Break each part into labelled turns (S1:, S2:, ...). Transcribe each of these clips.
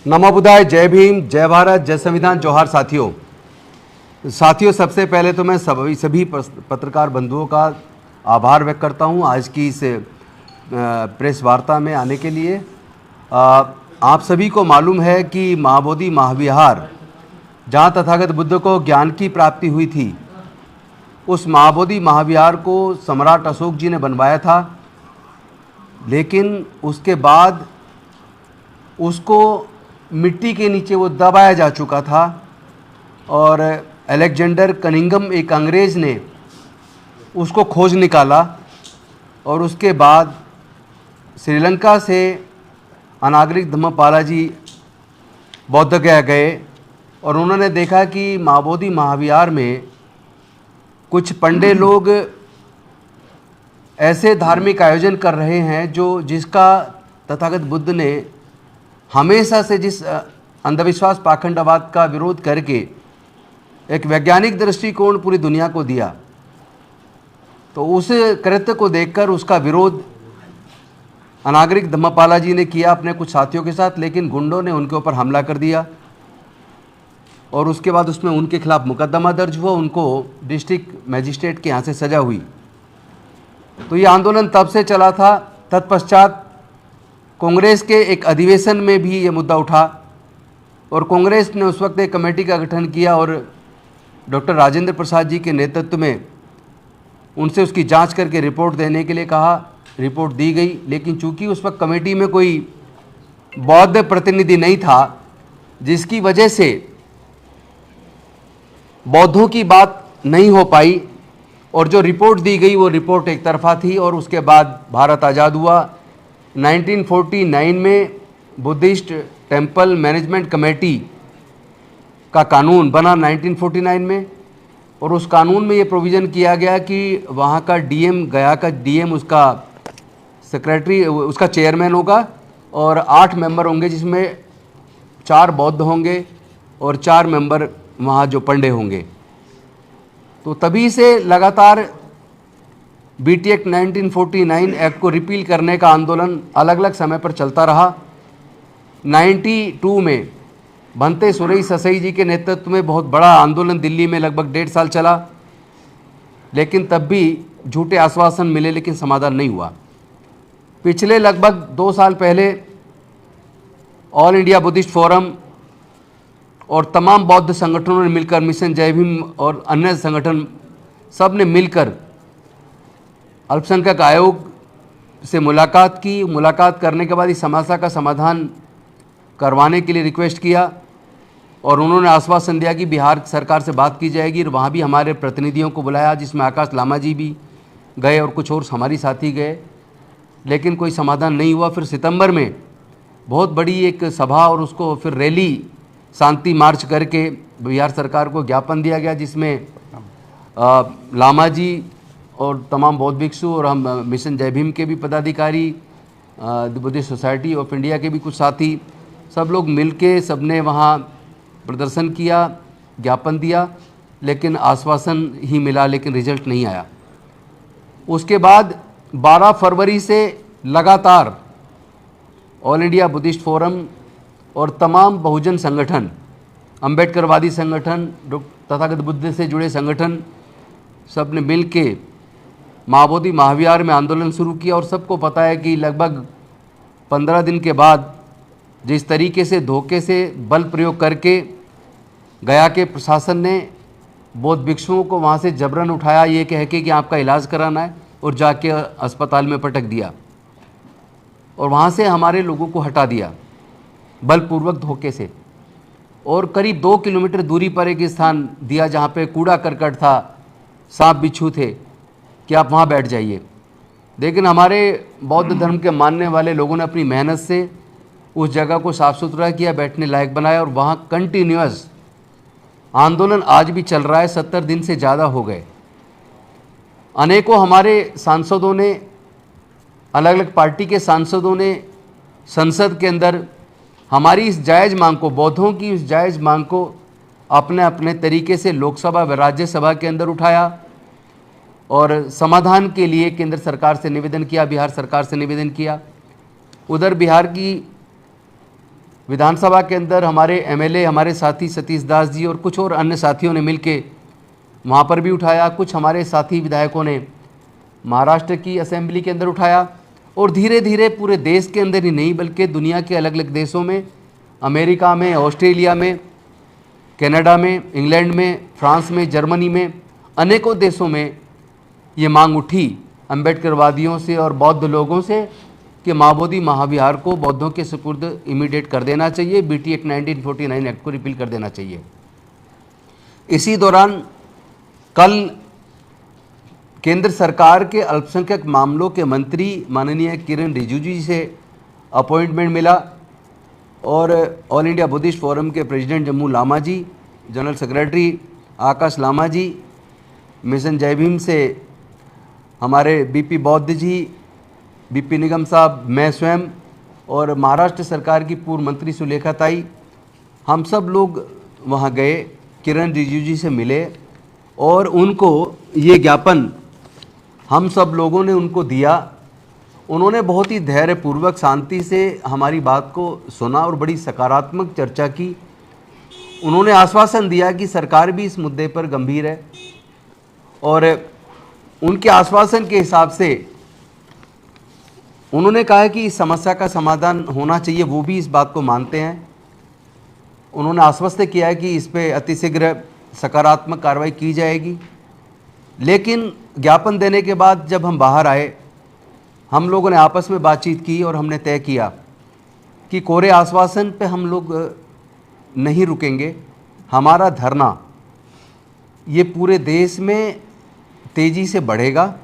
S1: नमो बुद्धाय, जय भीम, जय भारत, जय संविधान, जोहार साथियों। सबसे पहले तो मैं सभी पत्रकार बंधुओं का आभार व्यक्त करता हूं आज की इस प्रेस वार्ता में आने के लिए। आप सभी को मालूम है कि महाबोधि महाविहार जहां तथागत बुद्ध को ज्ञान की प्राप्ति हुई थी, उस महाबोधि महाविहार को सम्राट अशोक जी ने बनवाया था, लेकिन उसके बाद उसको मिट्टी के नीचे वो दबाया जा चुका था और अलेक्जेंडर कनिंघम एक अंग्रेज़ ने उसको खोज निकाला और उसके बाद श्रीलंका से अनागरिक धम्मपाला जी बौद्ध गया गए और उन्होंने देखा कि महाबोधि महाविहार में कुछ पंडे लोग ऐसे धार्मिक आयोजन कर रहे हैं जिसका तथागत बुद्ध ने हमेशा से जिस अंधविश्वास पाखंडवाद का विरोध करके एक वैज्ञानिक दृष्टिकोण पूरी दुनिया को दिया, तो उस कृत्य को देखकर उसका विरोध अनागरिक धम्मपाला जी ने किया अपने कुछ साथियों के साथ, लेकिन गुंडों ने उनके ऊपर हमला कर दिया और उसके बाद उसमें उनके खिलाफ मुकदमा दर्ज हुआ, उनको डिस्ट्रिक्ट मजिस्ट्रेट के यहाँ से सजा हुई। तो ये आंदोलन तब से चला था। तत्पश्चात कांग्रेस के एक अधिवेशन में भी ये मुद्दा उठा और कांग्रेस ने उस वक्त एक कमेटी का गठन किया और डॉक्टर राजेंद्र प्रसाद जी के नेतृत्व में उनसे उसकी जांच करके रिपोर्ट देने के लिए कहा। रिपोर्ट दी गई, लेकिन चूंकि उस वक्त कमेटी में कोई बौद्ध प्रतिनिधि नहीं था, जिसकी वजह से बौद्धों की बात नहीं हो पाई और जो रिपोर्ट दी गई वो रिपोर्ट एक तरफा थी। और उसके बाद भारत आज़ाद हुआ। 1949 में बुद्धिस्ट टेम्पल मैनेजमेंट कमेटी का कानून बना 1949 में, और उस कानून में ये प्रोविज़न किया गया कि वहाँ का डीएम, गया का डीएम उसका सेक्रेटरी, उसका चेयरमैन होगा और 8 मेंबर होंगे, जिसमें 4 बौद्ध होंगे और 4 मेंबर वहाँ जो पंडे होंगे। तो तभी से लगातार बीटी एक्ट 1949 एक्ट को रिपील करने का आंदोलन अलग अलग समय पर चलता रहा। 92 में भंते सुरई ससई जी के नेतृत्व में बहुत बड़ा आंदोलन दिल्ली में लगभग 1.5 साल चला, लेकिन तब भी झूठे आश्वासन मिले, लेकिन समाधान नहीं हुआ। पिछले लगभग 2 साल पहले ऑल इंडिया बुद्धिस्ट फोरम और तमाम बौद्ध संगठनों ने मिलकर, मिशन जय भीम और अन्य संगठन सब ने मिलकर अल्पसंख्यक आयोग से मुलाकात की। मुलाकात करने के बाद इस समस्या का समाधान करवाने के लिए रिक्वेस्ट किया और उन्होंने आश्वासन दिया कि बिहार सरकार से बात की जाएगी और वहाँ भी हमारे प्रतिनिधियों को बुलाया, जिसमें आकाश लामा जी भी गए और कुछ और हमारी साथी गए, लेकिन कोई समाधान नहीं हुआ। फिर सितंबर में बहुत बड़ी एक सभा और उसको फिर रैली, शांति मार्च करके बिहार सरकार को ज्ञापन दिया गया, जिसमें लामा जी और तमाम बौद्ध भिक्षु और हम मिशन जय भीम के भी पदाधिकारी, बुद्धिस्ट सोसाइटी ऑफ इंडिया के भी कुछ साथी, सब लोग मिलके सबने वहाँ प्रदर्शन किया, ज्ञापन दिया, लेकिन आश्वासन ही मिला, लेकिन रिजल्ट नहीं आया। उसके बाद 12 फरवरी से लगातार ऑल इंडिया बुद्धिस्ट फोरम और तमाम बहुजन संगठन, अम्बेडकरवादी संगठन, तथागत बुद्ध से जुड़े संगठन, सब ने मिल के महाबोधि महाविहार में आंदोलन शुरू किया। और सबको पता है कि लगभग 15 दिन के बाद जिस तरीके से धोखे से बल प्रयोग करके गया के प्रशासन ने बौद्ध भिक्षुओं को वहाँ से जबरन उठाया, ये कह के कि आपका इलाज कराना है, और जाके अस्पताल में पटक दिया और वहाँ से हमारे लोगों को हटा दिया बलपूर्वक धोखे से। और करीब 2 किलोमीटर दूरी पर एक स्थान दिया जहाँ पे कूड़ा करकट था, सांप बिच्छू थे, कि आप वहाँ बैठ जाइए। लेकिन हमारे बौद्ध धर्म के मानने वाले लोगों ने अपनी मेहनत से उस जगह को साफ़ सुथरा किया, बैठने लायक बनाया, और वहाँ कंटिन्यूअस आंदोलन आज भी चल रहा है। 70 दिन से ज़्यादा हो गए। अनेकों हमारे सांसदों ने, अलग अलग पार्टी के सांसदों ने संसद के अंदर हमारी इस जायज़ मांग को, बौद्धों की इस जायज़ मांग को अपने अपने तरीके से लोकसभा व राज्यसभा के अंदर उठाया और समाधान के लिए केंद्र सरकार से निवेदन किया, बिहार सरकार से निवेदन किया। उधर बिहार की विधानसभा के अंदर हमारे एमएलए, हमारे साथी सतीश दास जी और कुछ और अन्य साथियों ने मिलके वहाँ पर भी उठाया। कुछ हमारे साथी विधायकों ने महाराष्ट्र की असेंबली के अंदर उठाया और धीरे धीरे पूरे देश के अंदर ही नहीं बल्कि दुनिया के अलग अलग देशों में, अमेरिका में, ऑस्ट्रेलिया में, कनाडा में, इंग्लैंड में, फ्रांस में, जर्मनी में, अनेकों देशों में ये मांग उठी अम्बेडकरवादियों से और बौद्ध लोगों से कि महाबोधि महाविहार को बौद्धों के सुपुर्द इमीडिएट कर देना चाहिए, बीटी एक्ट 1949 एक्ट को रिपील कर देना चाहिए। इसी दौरान कल केंद्र सरकार के अल्पसंख्यक मामलों के मंत्री माननीय किरण रिजिजू जी से अपॉइंटमेंट मिला और ऑल इंडिया बुद्धिस्ट फोरम के प्रेसिडेंट जम्मू लामा जी, जनरल सेक्रेटरी आकाश लामा जी, मिशन जय भीम से हमारे बीपी बौद्ध जी, बीपी निगम साहब, मैं स्वयं और महाराष्ट्र सरकार की पूर्व मंत्री सुलेखा ताई, हम सब लोग वहाँ गए, किरण रिजिजू जी से मिले और उनको ये ज्ञापन हम सब लोगों ने उनको दिया। उन्होंने बहुत ही धैर्यपूर्वक शांति से हमारी बात को सुना और बड़ी सकारात्मक चर्चा की। उन्होंने आश्वासन दिया कि सरकार भी इस मुद्दे पर गंभीर है और उनके आश्वासन के हिसाब से उन्होंने कहा कि इस समस्या का समाधान होना चाहिए, वो भी इस बात को मानते हैं। उन्होंने आश्वस्त किया है कि इस पर अतिशीघ्र सकारात्मक कार्रवाई की जाएगी। लेकिन ज्ञापन देने के बाद जब हम बाहर आए, हम लोगों ने आपस में बातचीत की और हमने तय किया कि कोरे आश्वासन पे हम लोग नहीं रुकेंगे। हमारा धरना ये पूरे देश में तेज़ी से बढ़ेगा।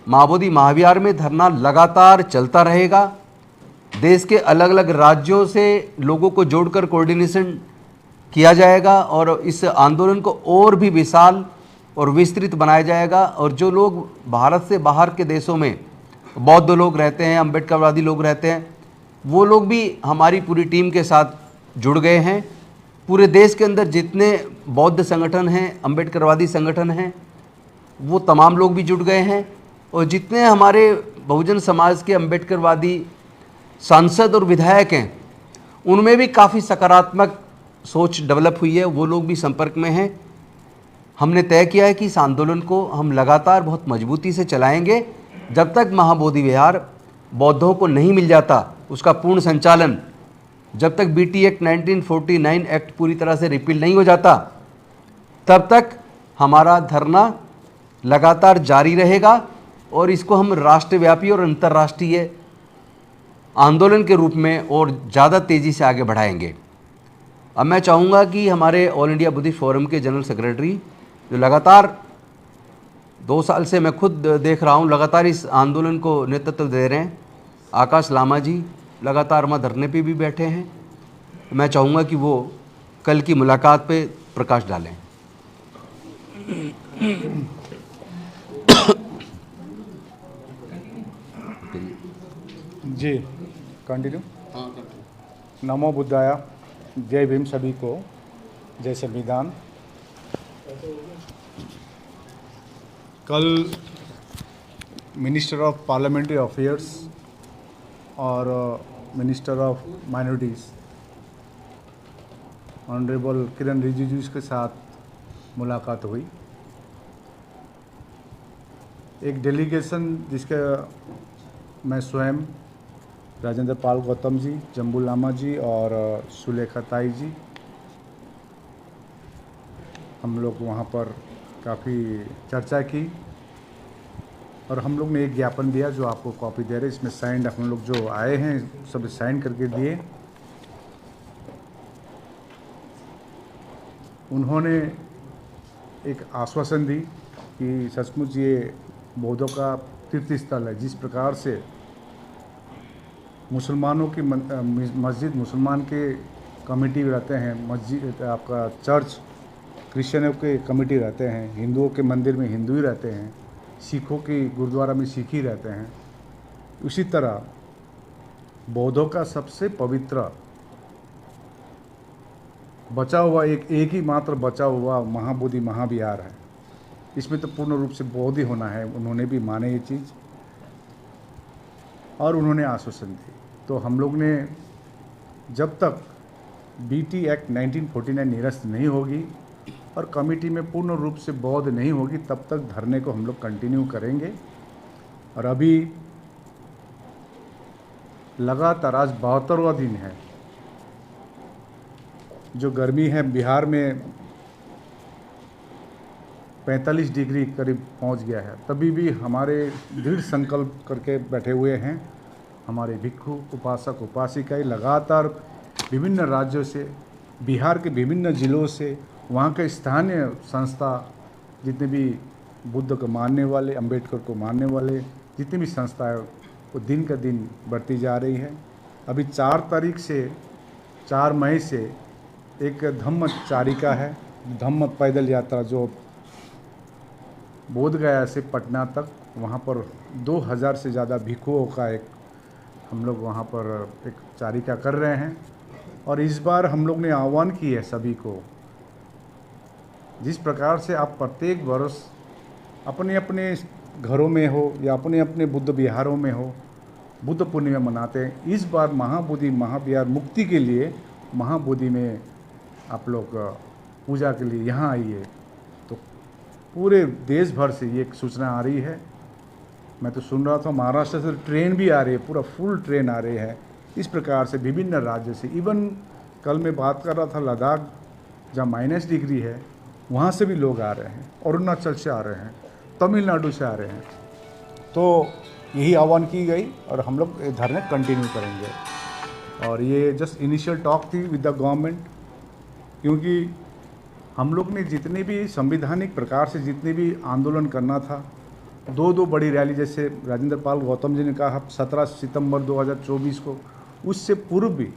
S1: महाबोधि महाविहार में धरना लगातार चलता रहेगा। देश के अलग अलग राज्यों से लोगों को जोड़कर कोऑर्डिनेशन किया जाएगा और इस आंदोलन को और भी विशाल और विस्तृत बनाया जाएगा। और जो लोग भारत से बाहर के देशों में बौद्ध लोग रहते हैं, अम्बेडकरवादी लोग रहते हैं, वो लोग भी हमारी पूरी टीम के साथ जुड़ गए हैं। पूरे देश के अंदर जितने बौद्ध संगठन हैं, अम्बेडकरवादी संगठन हैं, वो तमाम लोग भी जुड़ गए हैं। और जितने हमारे बहुजन समाज के अम्बेडकरवादी सांसद और विधायक हैं, उनमें भी काफ़ी सकारात्मक सोच डेवलप हुई है, वो लोग भी संपर्क में हैं। हमने तय किया है कि इस आंदोलन को हम लगातार बहुत मजबूती से चलाएंगे जब तक महाबोधि विहार बौद्धों को नहीं मिल जाता, उसका पूर्ण संचालन, जब तक बीटी एक्ट 1949 एक्ट पूरी तरह से रिपील नहीं हो जाता, तब तक हमारा धरना लगातार जारी रहेगा और इसको हम राष्ट्रव्यापी और अंतर्राष्ट्रीय आंदोलन के रूप में और ज़्यादा तेज़ी से आगे बढ़ाएंगे। अब मैं चाहूँगा कि हमारे ऑल इंडिया बुद्धिस्ट फोरम के जनरल सेक्रेटरी, जो लगातार 2 साल से मैं खुद देख रहा हूँ लगातार इस आंदोलन को नेतृत्व दे रहे हैं, आकाश लामा जी लगातार वहाँ धरने पे भी बैठे हैं। मैं चाहूँगा कि वो कल की मुलाकात पे प्रकाश डालें।
S2: जी कंटिन्यू। नमो बुद्धाय, जय भीम सभी को, जय संविधान। कल मिनिस्टर ऑफ पार्लियामेंट्री अफेयर्स और मिनिस्टर ऑफ माइनॉरिटीज़ ऑनरेबल किरण रिजिजू के साथ मुलाकात हुई। एक डेलीगेशन जिसका मैं स्वयं, राजेंद्र पाल गौतम जी, जम्बू लामा जी और सुलेखा ताई जी, हम लोग वहाँ पर काफ़ी चर्चा की और हम लोग ने एक ज्ञापन दिया जो आपको कॉपी दे रहे हैं। इसमें साइंड हम लोग जो आए हैं सब साइन करके दिए। उन्होंने एक आश्वासन दी कि सचमुच ये बौद्धों का तीर्थ स्थल है। जिस प्रकार से मुसलमानों की मस्जिद मुसलमान के कमेटी रहते हैं, मस्जिद आपका चर्च क्रिश्चियनों के कमेटी रहते हैं, हिंदुओं के मंदिर में हिंदू ही रहते हैं, सिखों के गुरुद्वारा में सिख ही रहते हैं। उसी तरह बौद्धों का सबसे पवित्र बचा हुआ एक ही मात्र बचा हुआ महाबोधि महाविहार है। इसमें तो पूर्ण रूप से बौद्ध ही होना है। उन्होंने भी माने ये चीज़ और उन्होंने आश्वासन दी। तो हम लोग ने जब तक बीटी एक्ट 1949 निरस्त नहीं होगी और कमेटी में पूर्ण रूप से बौद्ध नहीं होगी, तब तक धरने को हम लोग कंटिन्यू करेंगे। और अभी लगातार आज 72वां दिन है। जो गर्मी है बिहार में 45 डिग्री करीब पहुंच गया है, तभी भी हमारे दृढ़ संकल्प करके बैठे हुए हैं हमारे भिक्षु उपासक उपासिकाएं। लगातार विभिन्न राज्यों से, बिहार के विभिन्न जिलों से, वहाँ के स्थानीय संस्था, जितने भी बुद्ध को मानने वाले, अंबेडकर को मानने वाले जितनी भी संस्थाएं, वो दिन का दिन बढ़ती जा रही है। अभी 4 मई से एक धम्म चारिका है, धम्म पैदल यात्रा जो बोध गया से पटना तक, वहाँ पर 2000 से ज़्यादा भिक्षुओं का एक हम लोग वहाँ पर एक चारिका कर रहे हैं। और इस बार हम लोग ने आह्वान की है सभी को, जिस प्रकार से आप प्रत्येक वर्ष अपने अपने घरों में हो या अपने अपने बुद्ध विहारों में हो बुद्ध पूर्णिमा मनाते हैं, इस बार महाबोधि महाविहार मुक्ति के लिए महाबोधि में आप लोग पूजा के लिए यहाँ आइए। तो पूरे देश भर से ये एक सूचना आ रही है। मैं तो सुन रहा था महाराष्ट्र से ट्रेन भी आ रही है, पूरा फुल ट्रेन आ रही है। इस प्रकार से विभिन्न राज्य से, इवन कल मैं बात कर रहा था लद्दाख जहाँ -, डिग्री है, वहाँ से भी लोग आ रहे हैं, अरुणाचल से आ रहे हैं, तमिलनाडु से आ रहे हैं। तो यही आह्वान की गई और हम लोग धरने कंटिन्यू करेंगे। और ये जस्ट इनिशियल टॉक थी विद द गवर्नमेंट, क्योंकि हम लोग ने जितने भी संवैधानिक प्रकार से जितने भी आंदोलन करना था, दो बड़ी रैली, जैसे राजेंद्र पाल गौतम जी ने कहा 17 सितंबर 2024 को, उससे पूर्व भी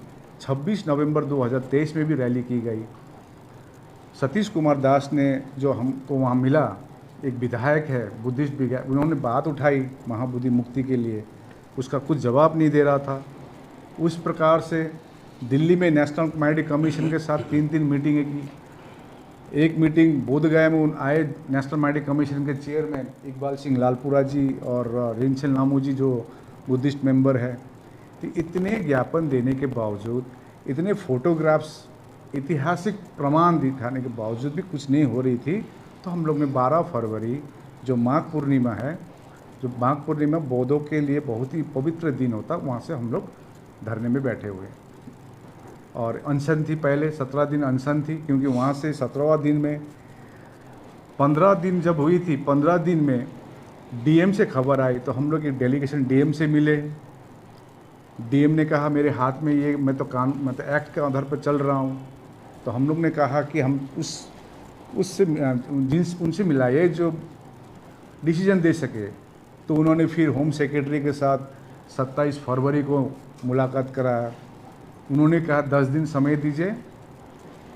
S2: 26 नवंबर 2023 में भी रैली की गई। सतीश कुमार दास ने जो हमको वहाँ मिला, एक विधायक है बुद्धिस्ट विधायक, उन्होंने बात उठाई महाबोधि मुक्ति के लिए, उसका कुछ जवाब नहीं दे रहा था। उस प्रकार से दिल्ली में नेशनल कमेटी कमीशन के साथ 3 मीटिंगें की। एक मीटिंग बोधगया में आए नेशनल कमेटी कमीशन के चेयरमैन इकबाल सिंह लालपुरा जी और रिंचल नामू जी जो बुद्धिस्ट मेंबर है। तो इतने ज्ञापन देने के बावजूद, इतने फोटोग्राफ्स, ऐतिहासिक प्रमाण दिखाने के बावजूद भी कुछ नहीं हो रही थी। तो हम लोग ने 12 फरवरी जो माघ पूर्णिमा है, जो माघ पूर्णिमा बौद्धों के लिए बहुत ही पवित्र दिन होता, वहाँ से हम लोग धरने में बैठे हुए। और अनशन थी, पहले 17 दिन अनशन थी, क्योंकि वहाँ से 17वां दिन में 15 दिन जब हुई थी, 15 दिन में डीएम से खबर आई। तो हम लोग एक डेलीगेशन डीएम से मिले। डीएम ने कहा मेरे हाथ में ये, मैं तो एक्ट के आधार पर चल रहा हूँ। तो हम लोग ने कहा कि हम उससे उनसे मिलाइए जो डिसीजन दे सके। तो उन्होंने फिर होम सेक्रेटरी के साथ 27 फरवरी को मुलाकात कराया। उन्होंने कहा 10 दिन समय दीजिए,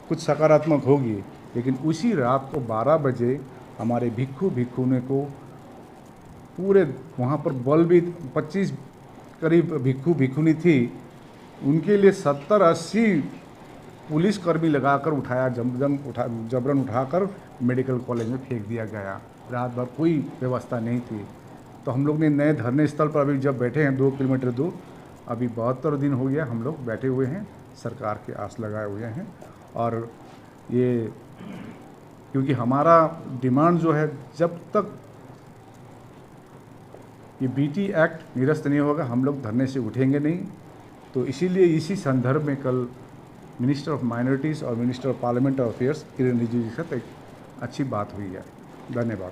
S2: कुछ सकारात्मक होगी। लेकिन उसी रात को 12 बजे हमारे भिक्षुने को पूरे वहाँ पर बल भी 25 करीब भिक्षुनी थी, उनके लिए 70-80 पुलिसकर्मी लगाकर उठाया, जबरन उठाकर मेडिकल कॉलेज में फेंक दिया गया। रात भर कोई व्यवस्था नहीं थी। तो हम लोग ने नए धरने स्थल पर अभी जब बैठे हैं 2 किलोमीटर दूर, अभी 72 दिन हो गया हम लोग बैठे हुए हैं, सरकार के आस लगाए हुए हैं। और ये क्योंकि हमारा डिमांड जो है, जब तक ये बीटी एक्ट निरस्त नहीं होगा हम लोग धरने से उठेंगे नहीं। तो इसीलिए इसी संदर्भ में कल मिनिस्टर ऑफ माइनॉरिटीज़ और मिनिस्टर ऑफ पार्लियामेंट्री अफेयर्स किरण रिजिजू जी के साथ एक अच्छी बात हुई है। धन्यवाद।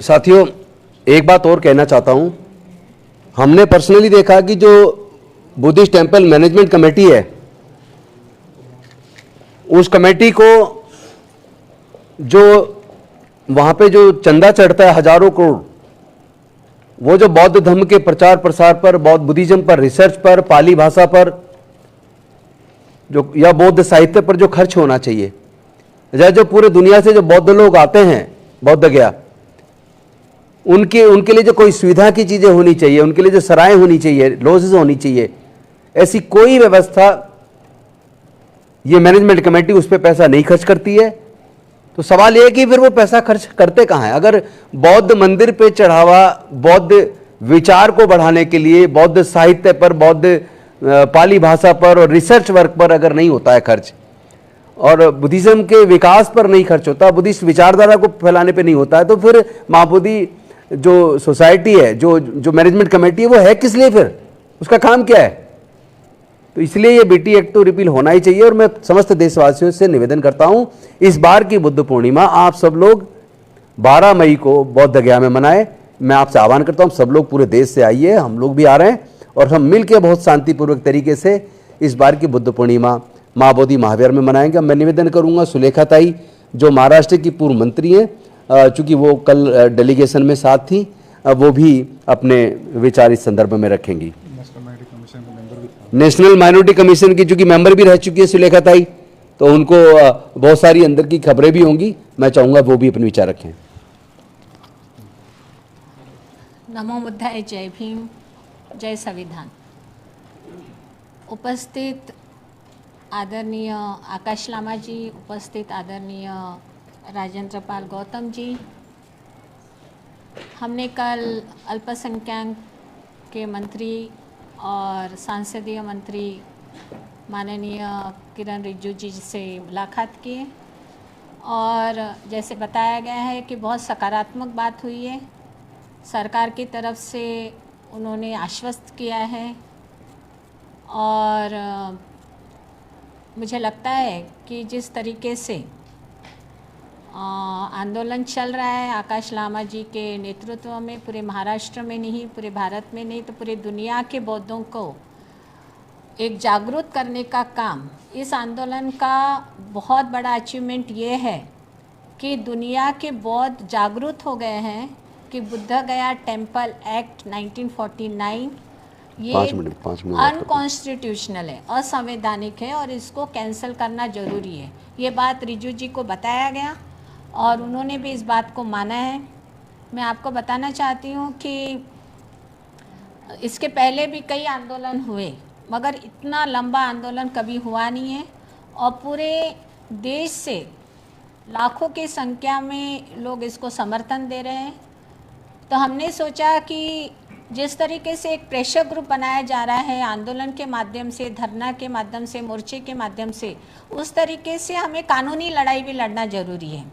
S1: साथियों, एक बात और कहना चाहता हूं, हमने पर्सनली देखा कि जो बुद्धिस्ट टेम्पल मैनेजमेंट कमेटी है, उस कमेटी को जो वहां पे जो चंदा चढ़ता है हजारों करोड़, वो जो बौद्ध धर्म के प्रचार प्रसार पर, बौद्ध बुद्धिज्म पर, रिसर्च पर, पाली भाषा पर जो या बौद्ध साहित्य पर जो खर्च होना चाहिए, या जो पूरे दुनिया से जो बौद्ध लोग आते हैं बौद्ध गया, उनके लिए जो कोई सुविधा की चीजें होनी चाहिए, उनके लिए जो सराय होनी चाहिए, लॉजेस होनी चाहिए, ऐसी कोई व्यवस्था ये मैनेजमेंट कमेटी उस पर पैसा नहीं खर्च करती है। तो सवाल यह है कि फिर वो पैसा खर्च करते कहाँ हैं? अगर बौद्ध मंदिर पे चढ़ावा, बौद्ध विचार को बढ़ाने के लिए, बौद्ध साहित्य पर, बौद्ध पाली भाषा पर और रिसर्च वर्क पर अगर नहीं होता है खर्च, और बुद्धिज्म के विकास पर नहीं खर्च होता, बुद्धिस्ट विचारधारा को फैलाने पे नहीं होता है, तो फिर महाबोधि जो सोसाइटी है, जो मैनेजमेंट कमेटी है, वो है किस लिए? फिर उसका काम क्या है? तो इसलिए ये बीटी एक्ट तो रिपील होना ही चाहिए। और मैं समस्त देशवासियों से निवेदन करता हूं, इस बार की बुद्ध पूर्णिमा आप सब लोग 12 मई को बौद्ध गया में मनाएं। मैं आपसे आह्वान करता हूं, सब लोग पूरे देश से आइए, हम लोग भी आ रहे हैं, और हम मिलकर बहुत शांतिपूर्वक तरीके से इस बार की बुद्ध पूर्णिमा महाबोधि महाविहार में मनाएंगे। मैं निवेदन करूंगा सुलेखा ताई, जो महाराष्ट्र की पूर्व मंत्री हैं, चूंकि वो कल डेलीगेशन में साथ थी, वो भी अपने विचार इस संदर्भ में रखेंगी। नेशनल माइनॉरिटी कमीशन की चूंकि मेंबर भी रह चुकी है सुलेखा ताई, तो उनको बहुत सारी अंदर की खबरें भी होंगी, मैं चाहूँगा वो भी अपने विचार रखें।
S3: नमो बुद्धाय, जय भीम, जय संविधान। उपस्थित आदरणीय आकाश लामा जी, उपस्थित आदरणीय राजेंद्र पाल गौतम जी, हमने कल अल्पसंख्यक के मंत्री और सांसदीय मंत्री माननीय किरण रिजिजू जी से मुलाकात की, और जैसे बताया गया है कि बहुत सकारात्मक बात हुई है। सरकार की तरफ से उन्होंने आश्वस्त किया है, और मुझे लगता है कि जिस तरीके से आंदोलन चल रहा है आकाश लामा जी के नेतृत्व में, पूरे महाराष्ट्र में नहीं, पूरे भारत में नहीं, तो पूरे दुनिया के बौद्धों को एक जागरूक करने का काम, इस आंदोलन का बहुत बड़ा अचीवमेंट ये है कि दुनिया के बौद्ध जागरूक हो गए हैं कि बुद्ध गया टेम्पल एक्ट 1949 ये अनकॉन्स्टिट्यूशनल है, असंवैधानिक है, और इसको कैंसिल करना ज़रूरी है। ये बात रिजिजू जी को बताया गया और उन्होंने भी इस बात को माना है। मैं आपको बताना चाहती हूँ कि इसके पहले भी कई आंदोलन हुए, मगर इतना लंबा आंदोलन कभी हुआ नहीं है, और पूरे देश से लाखों की संख्या में लोग इसको समर्थन दे रहे हैं। तो हमने सोचा कि जिस तरीके से एक प्रेशर ग्रुप बनाया जा रहा है आंदोलन के माध्यम से, धरना के माध्यम से, मोर्चे के माध्यम से, उस तरीके से हमें कानूनी लड़ाई भी लड़ना ज़रूरी है।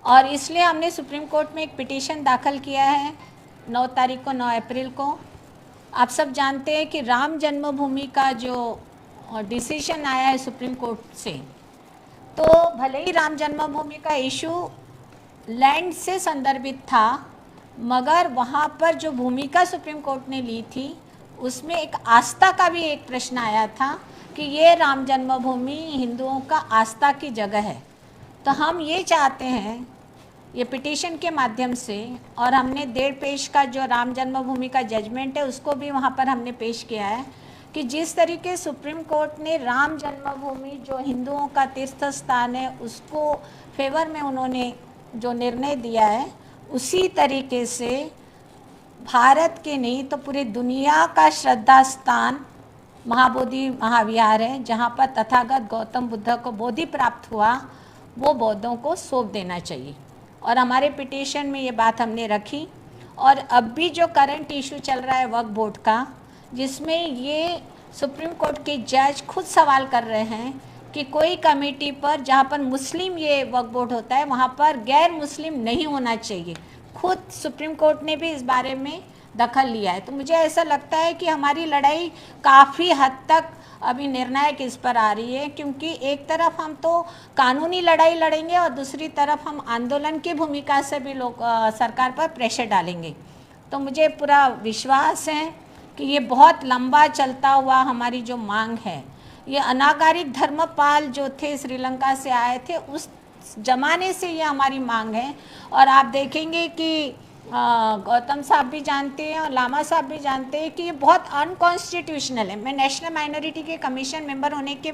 S3: और इसलिए हमने सुप्रीम कोर्ट में एक पिटीशन दाखिल किया है 9 तारीख को, 9 अप्रैल को। आप सब जानते हैं कि राम जन्मभूमि का जो डिसीजन आया है सुप्रीम कोर्ट से, तो भले ही राम जन्मभूमि का इशू लैंड से संदर्भित था, मगर वहाँ पर जो भूमिका सुप्रीम कोर्ट ने ली थी उसमें एक आस्था का भी एक प्रश्न आया था कि ये राम जन्मभूमि हिंदुओं का आस्था की जगह है। तो हम ये चाहते हैं ये पिटीशन के माध्यम से, और हमने 1.5 पेज का जो राम जन्मभूमि का जजमेंट है उसको भी वहाँ पर हमने पेश किया है, कि जिस तरीके सुप्रीम कोर्ट ने राम जन्मभूमि जो हिंदुओं का तीर्थ स्थान है उसको फेवर में उन्होंने जो निर्णय दिया है, उसी तरीके से भारत के नहीं तो पूरी दुनिया का श्रद्धा स्थान महाबोधि महाविहार है, जहाँ पर तथागत गौतम बुद्ध को बोधि प्राप्त हुआ, वो बौद्धों को सौंप देना चाहिए। और हमारे पिटीशन में ये बात हमने रखी। और अब भी जो करंट इशू चल रहा है वक्फ बोर्ड का, जिसमें ये सुप्रीम कोर्ट के जज खुद सवाल कर रहे हैं कि कोई कमेटी पर जहाँ पर मुस्लिम ये वक्फ बोर्ड होता है वहाँ पर गैर मुस्लिम नहीं होना चाहिए। खुद सुप्रीम कोर्ट ने भी इस बारे में दखल लिया है। तो मुझे ऐसा लगता है कि हमारी लड़ाई काफ़ी हद तक अभी निर्णायक इस पर आ रही है, क्योंकि एक तरफ हम तो कानूनी लड़ाई लड़ेंगे और दूसरी तरफ हम आंदोलन की भूमिका से भी लोग सरकार पर प्रेशर डालेंगे। तो मुझे पूरा विश्वास है कि ये बहुत लंबा चलता हुआ हमारी जो मांग है, ये अनागारिक धर्मपाल जो थे श्रीलंका से आए थे उस जमाने से ये हमारी मांग है। और आप देखेंगे कि गौतम साहब भी जानते हैं और लामा साहब भी जानते हैं कि ये बहुत अनकॉन्स्टिट्यूशनल है। मैं नेशनल माइनॉरिटी के कमीशन मेंबर होने के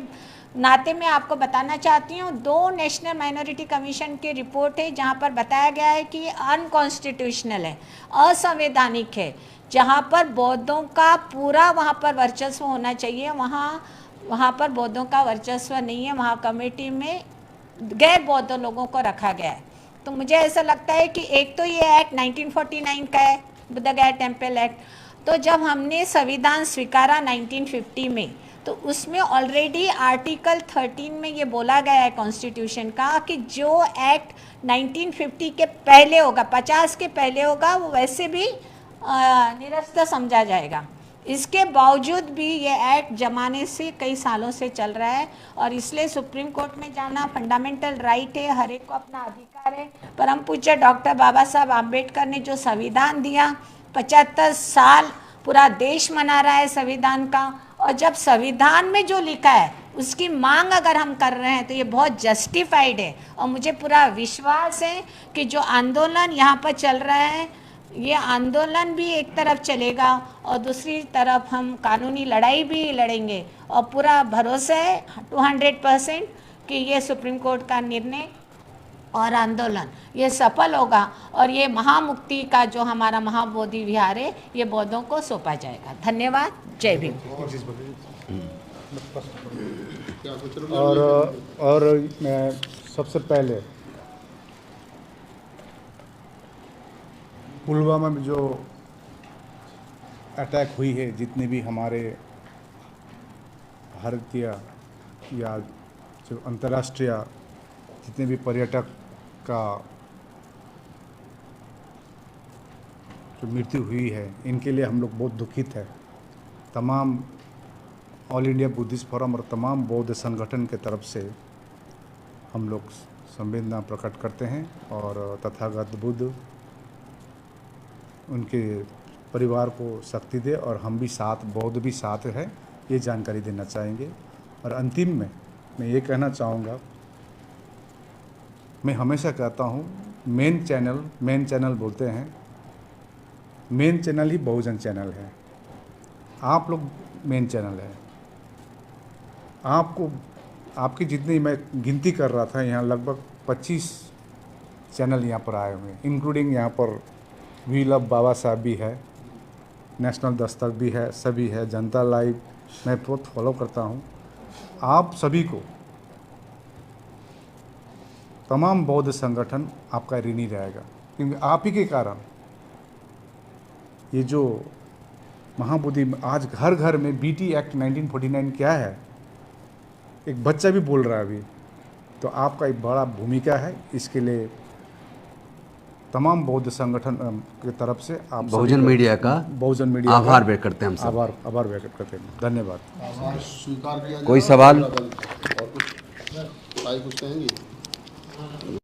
S3: नाते मैं आपको बताना चाहती हूँ, 2 नेशनल माइनॉरिटी कमीशन की रिपोर्ट है जहाँ पर बताया गया है कि ये अनकॉन्स्टिट्यूशनल है, असंवैधानिक है। जहाँ पर बौद्धों का पूरा वहाँ पर वर्चस्व होना चाहिए, वहाँ पर बौद्धों का वर्चस्व नहीं है। वहाँ कमेटी में गैर बौद्ध लोगों को रखा गया है। तो मुझे ऐसा लगता है कि एक तो ये एक्ट 1949 का है बुद्धगया टेम्पल एक्ट। तो जब हमने संविधान स्वीकारा 1950 में, तो उसमें ऑलरेडी आर्टिकल 13 में ये बोला गया है कॉन्स्टिट्यूशन का कि जो एक्ट 1950 के पहले होगा, 50 के पहले होगा, वो वैसे भी निरस्त समझा जाएगा। इसके बावजूद भी ये एक्ट जमाने से कई सालों से चल रहा है और इसलिए सुप्रीम कोर्ट में जाना फंडामेंटल राइट है, हर एक को अपना अधिकार है। परम पूज्य डॉक्टर बाबा साहब आम्बेडकर ने जो संविधान दिया, 75 साल पूरा देश मना रहा है संविधान का, और जब संविधान में जो लिखा है उसकी मांग अगर हम कर रहे हैं तो ये बहुत जस्टिफाइड है। और मुझे पूरा विश्वास है कि जो आंदोलन यहाँ पर चल रहा है, ये आंदोलन भी एक तरफ चलेगा और दूसरी तरफ हम कानूनी लड़ाई भी लड़ेंगे, और पूरा भरोसा है 200% कि ये सुप्रीम कोर्ट का निर्णय और आंदोलन ये सफल होगा और ये महामुक्ति का जो हमारा महाबोधि विहार है ये बौद्धों को सौंपा जाएगा। धन्यवाद। जय भीम।
S2: और मैं सबसे पहले पुलवामा में जो अटैक हुई है, जितने भी हमारे भारतीय या जो अंतर्राष्ट्रीय जितने भी पर्यटक का जो मृत्यु हुई है, इनके लिए हम लोग बहुत दुखित है। तमाम ऑल इंडिया बुद्धिस्ट फोरम और तमाम बौद्ध संगठन के तरफ से हम लोग संवेदना प्रकट करते हैं और तथागत बुद्ध उनके परिवार को शक्ति दे और हम भी साथ, बौद्ध भी साथ है, ये जानकारी देना चाहेंगे। और अंतिम में मैं ये कहना चाहूँगा, मैं हमेशा कहता हूँ मेन चैनल बोलते हैं, मेन चैनल ही बहुजन चैनल है। आप लोग मेन चैनल है। आपको आपकी जितनी मैं गिनती कर रहा था, यहाँ लगभग 25 चैनल यहाँ पर आए हुए हैं, इंक्लूडिंग यहाँ पर वी लव बाबा साहब भी है, नेशनल दस्तक भी है, सभी है, जनता लाइव मैं बहुत फॉलो करता हूँ। आप सभी को तमाम बौद्ध संगठन आपका ऋणी रहेगा, क्योंकि आप ही के कारण ये जो महाबोधि आज घर घर में बीटी एक्ट 1949 क्या है, एक बच्चा भी बोल रहा है अभी, तो आपका एक बड़ा भूमिका है। इसके लिए तमाम बौद्ध संगठन की तरफ से आप
S1: बहुजन मीडिया का आभार व्यक्त करते हैं हम सब।
S2: आभार व्यक्त करते हैं। धन्यवाद।
S4: आभार स्वीकार किया।
S1: कोई सवाल?
S4: और कुछ कहेंगे?